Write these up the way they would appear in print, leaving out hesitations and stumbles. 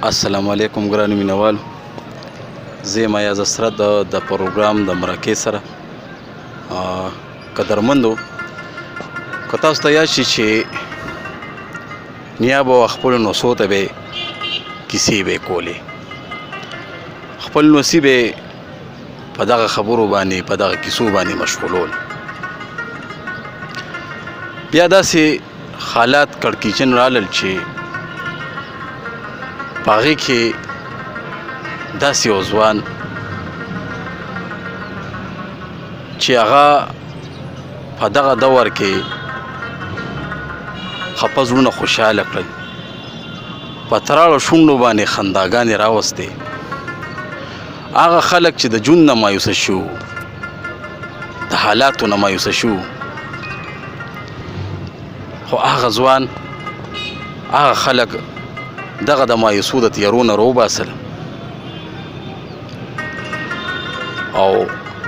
السلام علیکم ګرانو مینوالو، زه یم ایاز اسرت د پروګرام د مرکې سره. قدرمندو، که تاسو ته یاد شي چې نیا به خپلو نوسو ته به کیسې به یې کولې، خپل نوسي به یې په دغه خبرو باندې په دغه کیسو باندې مشغولول. بیا داسې حالات کړکېچن رالل چې په هغې کې داسې یو ځوان چې هغه په دغه دور کې خپه زړونه خوشحاله کړل، په تراړو شونډو باندې خنداګانې راوستې. هغه خلک چې د ژوند نه مایوسه شو، د حالاتو نه مایوسه شو، خو هغه ځوان هغه خلک دغه د مایوسو د تیارو نه راوباسل او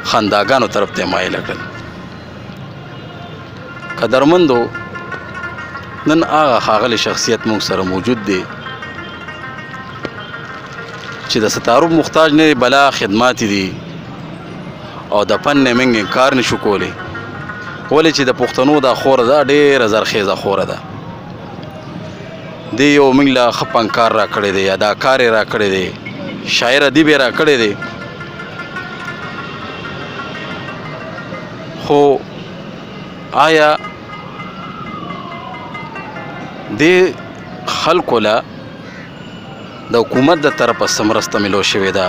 خنداګانو طرف ته یې مایله کړل. قدرمندو، نن هغه ښاغلی شخصیت موږ سره موجود دی چې د ستارو محتاج نه دی، بلا خدمات دي او د فن نه موږ انکار نشو کولی. ولې چې د پښتنو دا خوره ده ډېره زرخیزه خوره ده. دی یو موږ له ښه فنکار را کړی دی، اداکار یې را کړی دی، شاعر ادیب یې را کړی دی. خو آیا دې خلکو له د حکومت د طرفه څه مرسته میلو شوې ده؟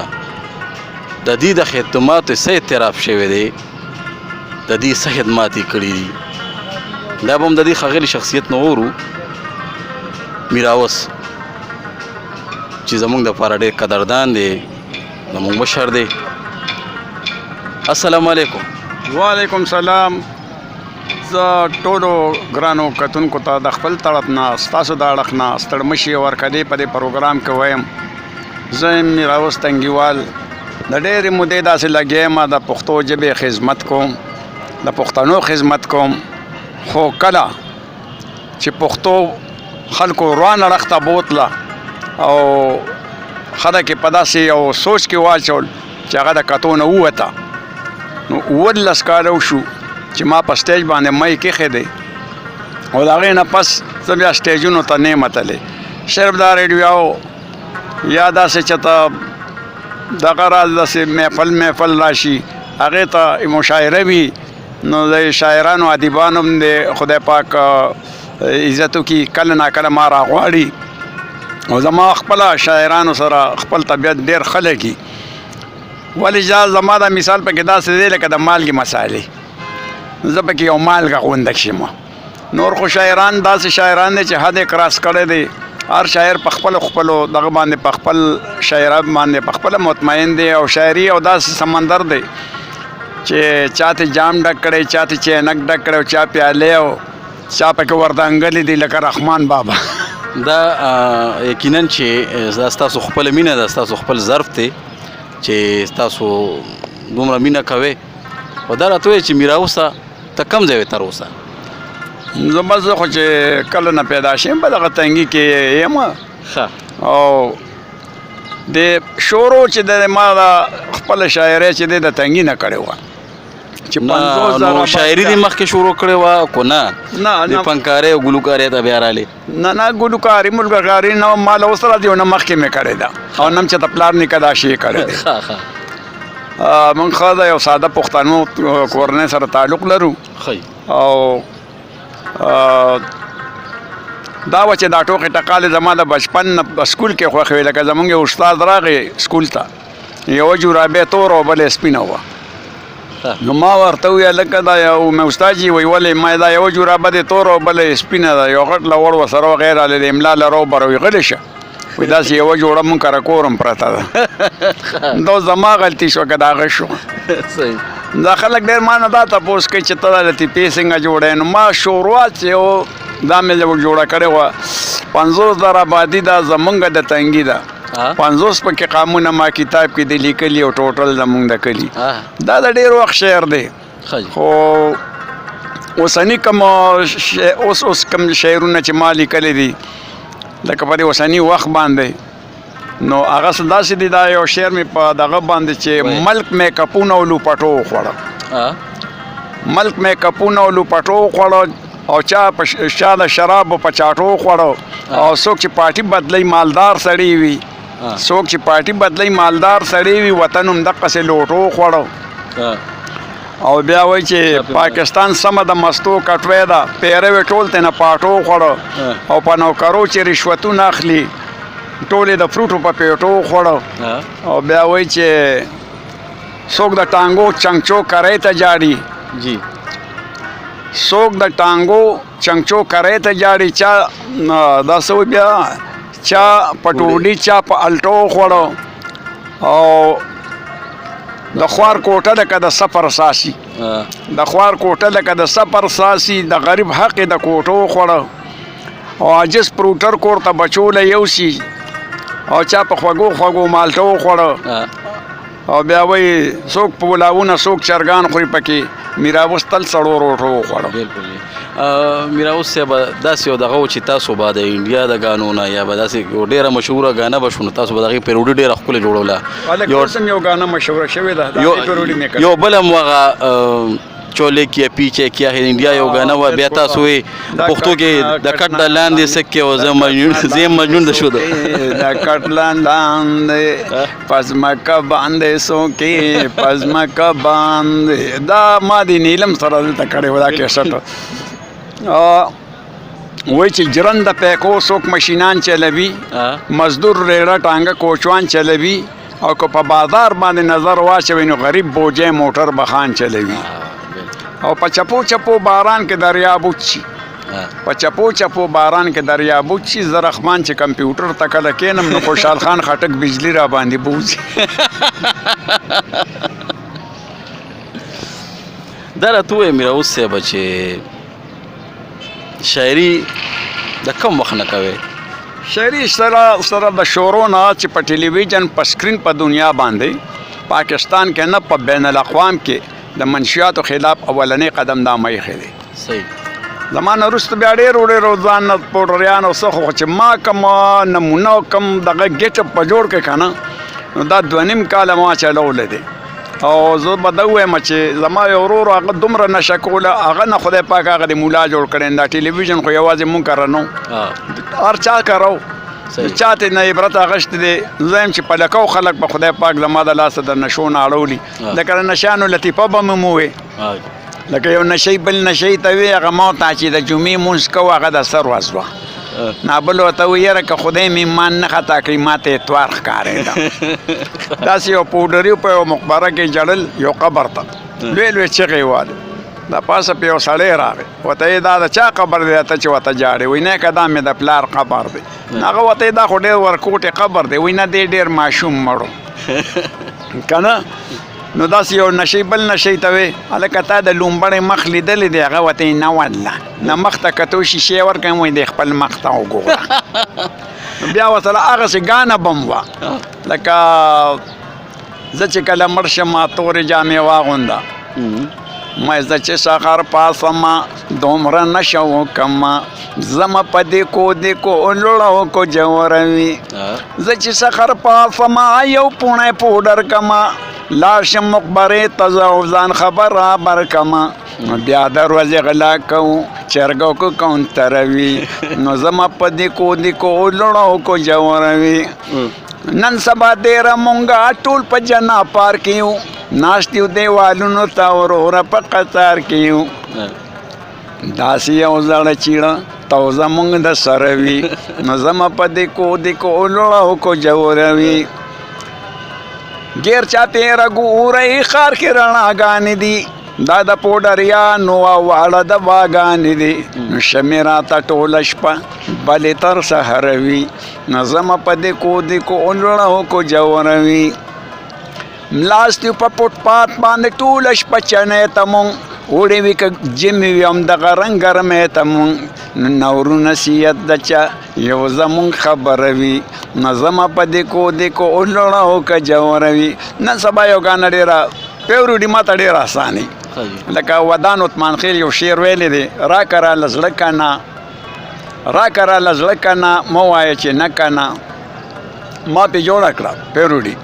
د دې د خدماتو څه اعتراف شوی دی؟ د دې څه خدمات یې کړي دي؟ دا به هم د دې ښاغلي شخصیت نه واورو. میراوس چې زموږ دپاره ډېر قدردان دی، زموږ مشر دی. السلام علیکم. وعلیکم سلام. زه ټولو ګرانو کتونکو ته د خپل طرف نه ستاسو د اړخ نه ستړمشي ورکړې په دې پروګرام کې وایم. زه یم میراوس تنګیوال، د ډېرې مودې داسې لګیا یم د پښتو ژبې خدمت کوم، د پښتنو خدمت کوم. خو کله چې پښتو خلکو روان اړخ ته بوتله او خده کې په داسې یو سوچ کې واچول چې هغه د کتو نه ووته، نو 18 کاله وشو چې ما په سټیج باندې مای کېښی دی او د هغې نه پس زه بیا سټیجونو ته نه یم تللی. صرف دا ریډیو یا داسې چېرته دغه راز داسې محفل راشي، هغې ته مشاعره وي، نو د شاعرانو ادیبانو هم د خدای پاک عزتو کې کله ناکله ما راغواړي او زما خپله شاعرانو سره خپل طبیعت ډېر ښه لګي. ولې زما دا مثال پکې داسې دی لکه د مالګې مسالې، زه پکې یو مالګه غونده شم. نور خو شاعران داسې شاعران دی چې حد یې کراس کړی دی. هر شاعر په خپلو دغه باندې په خپل شاعران باندې په خپله مطمئن دی او شاعري او داسې سمندر دی چې چاته جام ډک کړی، چاته چینک ډک کړی او چا پیالې او چا پکې وردانګلې دي لکه رحمان بابا. دا یقینا چې دا ستاسو خپله مینه ده، ستاسو خپل ظرف دی چې ستاسو دومره مینه کوئ. او دا راته وایي چې میراوسه ته کوم ځای وې تر اوسه؟ زه خو چې کله نه پیدا شم په دغه تنګي کې یم. او د شروع چې د ما د خپله شاعري چې دی د تنګي نه کړې وه چې 50,000 شاعري دې مخکې شروع کړې وه که نه د فنکارۍ او ګلوکارۍ ته بیا رالې؟ نه ګلوکاري ملګرکاري نه ما له اوس راځي نه مخکې مې کړې ده او نه م چې د پلار نیکه دا شی کړی دی. موږ ښه د یو ساده پښتنو کورنۍ سره تعلق لرو او دا وه چې دا ټوکې ټقالې زما د بچپن نه په سکول کې خوښې وې. لکه زموږ یو استاد راغی سکول ته، یوه جورابې توره او بله سپینه وه. نو ما ورته وویل لکه دا یو مې استاد جي وایي ولې؟ ما دا یوه جورابه دې توره او بله سپینه ده، یو غټ لوړ ورسره وغیر هلې د املا لرو بر وایي غلی شه، وایي داسې یوه جوړه مونږ کره کورم پرته ده. دا زما غلطي شوه که د هغه شو. دا خلک ډېر ما نه دا تپوس کوي چې ته دا لطیفې څنګه جوړی؟ نو ما شروعات چې دا مې جوړه کړې وه 50,000 آبادي ده زمونږ د تنګي ده. 50 پکې قامونه ما کتاب کې دی لیکلي او ټوټل زمونږ د کلي. دا د ډېر وخت شعر دی. خو اوسني کوم اوس کوم شعرونه چې ما لیکلي دي لکه په دې اوسني وخت باندې نو هغه څه داسې دي دا یو شعر مې په دغه باندې چې ملک مې کپونه او لوپټو وخوړه ملک مې کپونه او لوپټو وخوړه او چا په شا د شرابو په چاټو وخوړه او څوک چې پارټي بدلی مالدار سړی وي څوک چې پارټي بدلی مالدار سړی وي وطن هم دقسې لوټو وخوړه او بیا وایي چې پاکستان سمه د مستو کټوی ده پیروي ټول ته نه پاټو وخوړه او په نوکرو چې رشوتونه اخلي ټولې د فروټو په پیټو وخوړه او بیا وایي چې څوک د ټانګو چنګچو کرۍ ته جاړي جی څوک د ټانګو چنګچو کرۍ ته جاړي چا دا څه بیا چا په ډوډۍ چا په الټو وخوړه او د خوار کوټه لکه د سفر ساسي د خوار کوټه لکه د سفر ساسي د غریب حق د کوټو خوړه او عاجز پروټر کور ته بچوله یوسي او چا په خوږو مالټو خوړه او بیا وایي څوک پولاونه څوک چرګان خوري پکې میراوس تل سړو روټو وخوړه. بالکل میراوس صاحب داسې یو دغه و چې تاسو به د انډیا د ګانو نه یا به داسې یو ډېره مشهوره ګانه به شو نو تاسو به د هغې پیروډي ډېره ښکلې جوړوله یو ګانه مشهوره شوې ده یو بل هم هغه چولې کیا پیچې کیا انډیا یو غانا و بیا تاسو پښتو کې د کټ د لاندې سکه او زم مجنون د شو د کټ لاندې پزماکا باندې سو کې پزماکا باندې دا ما دی نیلم سره د کړه ودا کې شټ وای چې جرند پیکو څوک ماشینان چلوي مزدور ریړه ټانګه کوچوان چلوي او که په بازار باندې نظر واچوي نو غریب بوجه موټر بخان چلوي او په چپو چپو باران کې دریاب وچی په چپو چپو باران کې دریاب وچی زرخمان چې کمپیوټر ته کله کینم نو خوشحال خان خټک بجلی را باندې بوزي دا راته وایي میراوس صاحب چې شاعري د کوم وخت نه کوي؟ شاعري سره د شورو نه چې په ټلویزیون په سکرین په دنیا باندې پاکستان کې نه په بین الاقوام کې د منشیاتو خلاف اولنې قدم دا مې خېدی صحیح زمانه وروسته بیا ډېر ځان پوډریان او څه خو چې ما کوم نمونه کوم دغه ګیټ اپ په جوړ کې که نه نو دا 2.5 کاله ما چلولی دی او زه به دا ووایم چې زما یو ورور هغه دومره نشه کوله هغه نه خدای پاک هغه د مولا جوړ کړی دا ټلویزیون خو یوازې مونږ کره نو هر چا کرو چاته نه عبرت اغشت دی زم چې په لکو خلک په خدای پاک زما د لاسه د نشو نه اړولي لکه نشانو لطیفه به مې مووې لکه یو نشی بل نشی ته وي هغه ما ته چې د جمعې مونځ کوو هغه د سر وزوه نابل ورته وي یاره که خدای مې ایمان نه خطا کړي ما ته اتوار ښکارېده داسې یو پوډري په یو مقبره کې جړل یو قبر ته لوی لوی چغې واله دا پاسه په یو سړی راغی ورته یې دا د چا قبر دی ته چې ورته جاړې وایي نه که دا مې د پلار قبر دی هغه ورته یې دا خو ډېر ورکوټې قبر دی وایي نه دی ډېر ماشوم مړو که نه نو داسې یو نشی بل نشی ته وی هلکه تا د لومبړې مخ لیدلی دی هغه ورته یې نه والله نه مخ ته کتو شیشې ورکړم وایي دی خپل مخ ته وګوره بیا ورسره هغسې ګانه بم وه لکه زه چې کله مړ شم ما تورې جامې واغونده ما زه چې سخر پاسم دومره نشه وکړم زما په دیکو لوړو کو جوروي زه چې سخر پاسم یو پوڼی پوډر کړم لاړ شم مقبرې ته زه ځان خبر رابر کړم بیا دروازې غلا کوو چرګو کو کونتروي نو زما په دیکو لوړو کو جوروي نن سبا ډېره مونږه ټول په جنا پار کې یو ناست یو دیوالونو ته وروره په قطار کې یو داسې یو زړه چیړه تو زمونږ د سره وي نو زما په دیکو لوړو کو جوروي ګیر چاپېره ګورئ ښار کې رڼاګانې دي دا د پوډریانو واړه د باغانې دي نو شمې راته ټوله شپه بلې تر سهره وي نو زما په دیکو لوړو کو جوروي ملاستیو په پټ پات باندې ټوله شپه چنې ته مونږ وړې وي که جمې وي همدغه رنګ ګرمې ته مونږ نو نورو نصیحت د چا یو زمونږ خبره وي نو زما په دیکو لوړو که جوروي نن سبا یو ګانه ډېره پیوروډي ما ته ډېره اساني لکه ودان عثمان خیل یو شعر ویلی دی را که راله زړه که نه مه وایه چې نه که نه ما پې جوړه کړه پیروډي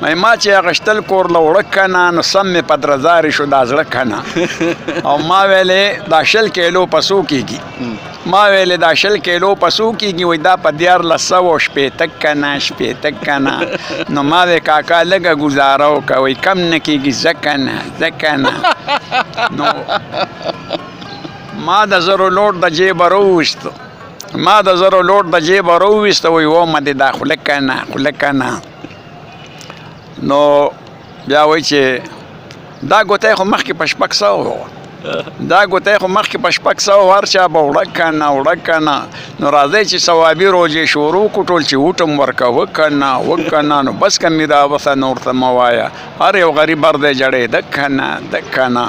ما چې اغشتل کور له وړه که نه نو سم مې په درزارې شو دا زړه که نه او ما ویلې دا 100 کیلو په څو کېږي ما ویلې دا 100 کیلو په څو کېږي وایي دا په 1480 که نه 80 که نه نو ما وی کاکا لږه ګزاره وکړه وایي کم نه کېږي ځکه نه نو ما د زرو لوټ د جیبه راوویستو وایي ومه دې دا خوله که نه نو بیا وایي چې دا ګوتی خو مخکې په 600 هر چا به وړه که نه نو راځئ چې ثوابي روژې شروع کړو ټول چې وټم ورکه که نه نو بس که مې دا وسه نور ته مه وایه هر یو غریب هر دی جړېده که نه